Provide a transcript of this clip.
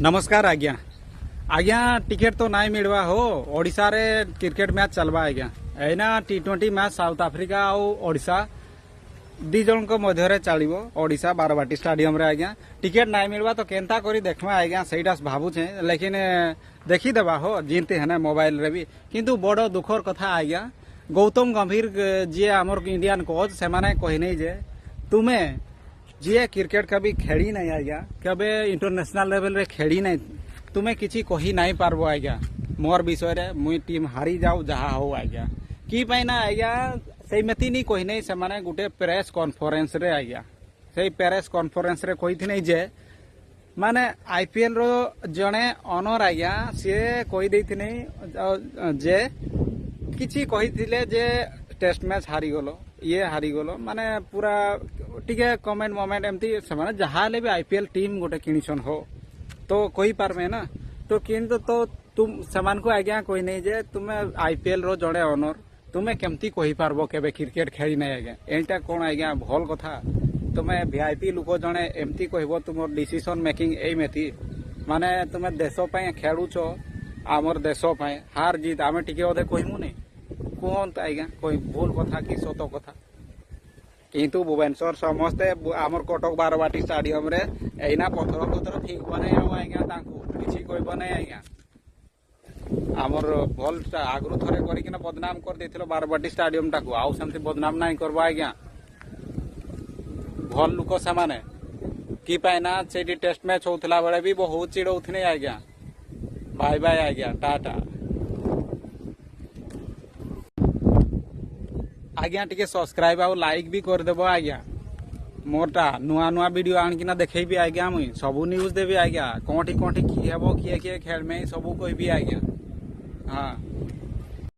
नमस्कार आज्ञा आज्ञा टिकेट तो नहीं मिलवा हो ओडिशा रे क्रिकेट मैच चलवा आज्ञा एना T20 मैच साउथ अफ्रीका और ओडिशा दी जन को मध्य चलो ओडिशा बारवाटी स्टेडियम रे आज्ञा टिकेट नहीं मिलवा तो केनता करी देखमा आज्ञा सहीटा भावुचे लेकिन देखीदेवा हो जीनते है मोबाइल रे भी किंतु बड़ दुखर कथा आज्ञा गौतम गंभीर जी आमर इंडियन कोच से माने कही नहीं जे तुम्हें जी क्रिकेट कभी खेली नहीं आज्ञा कभी इंटरनेशनल लेवल रे खेली नहीं तुम्हें किसी कही नहीं पारबो आज्ञा मोर विषय रे मुई टीम हारी जाऊ जहा हो आज्ञा कि ना आज्ञा से मेती नहीं कही नहीं से माने गुटे प्रेस कॉन्फ्रेंस रे आज्ञा से प्रेस कॉन्फ्रेंस रे कही नहीं जे माने आईपीएल रो जने ऑनर आज्ञा सी कही देती नहीं जे किसी कही थिले जे टेस्ट मैच हारी गलो ये हारी गलो माने पूरा टिके कमेंट मोमेंट एमती से माने जहाँ भी आईपीएल टीम गोटे किनिछन हो तो कही पारमे ना तो किंतु तो तुम समान को आज्ञा कोई नहीं जे तुम्हें आईपीएल रो जड़े ऑनर तुम्हें केमती कही पारबो केबे क्रिकेट खेली नहीं आज्ञा एटा कौन आज्ञा भल कथा तुम्हें वीआईपी लोक जड़े एमती कहबो तुम डिसीजन मेकिंग ए मेथी माने तुम्हें देश पय खेलुछ आमर देश पय हार जीत आमे टिके अधे कहमु नहीं कौन आज्ञा कोई भूल कथा कि सत कथा किंतु भुवनेश्वर समस्ते आमर कटक बारवाटी स्टेडियम रे एना पथर पथर ठीक बने आज्ञा तांकू किछि कहब नहीं आज्ञा आमर भल आगु थरे करिकिना बदनाम कर देथिलो बारवाटी स्टेडियम टाकू आउ सेमती बदनाम नहीं करबो आज्ञा भल लोक सामाने कि पाइना सेठी टेस्ट मैच होतला बेले भी बहुत चिड़ौथने आज्ञा बाय बाय आज्ञा टाटा आज्ञा टिके सब्सक्राइब और लाइक भी करदेव आज्ञा मोरटा नुआ नुआ वीडियो आनिकिना देखेबी आज्ञा मुई सबू न्यूज देवी आज्ञा कोठी कोठी की हेबो किए किए खेल में सबू कहबी आज्ञा हाँ।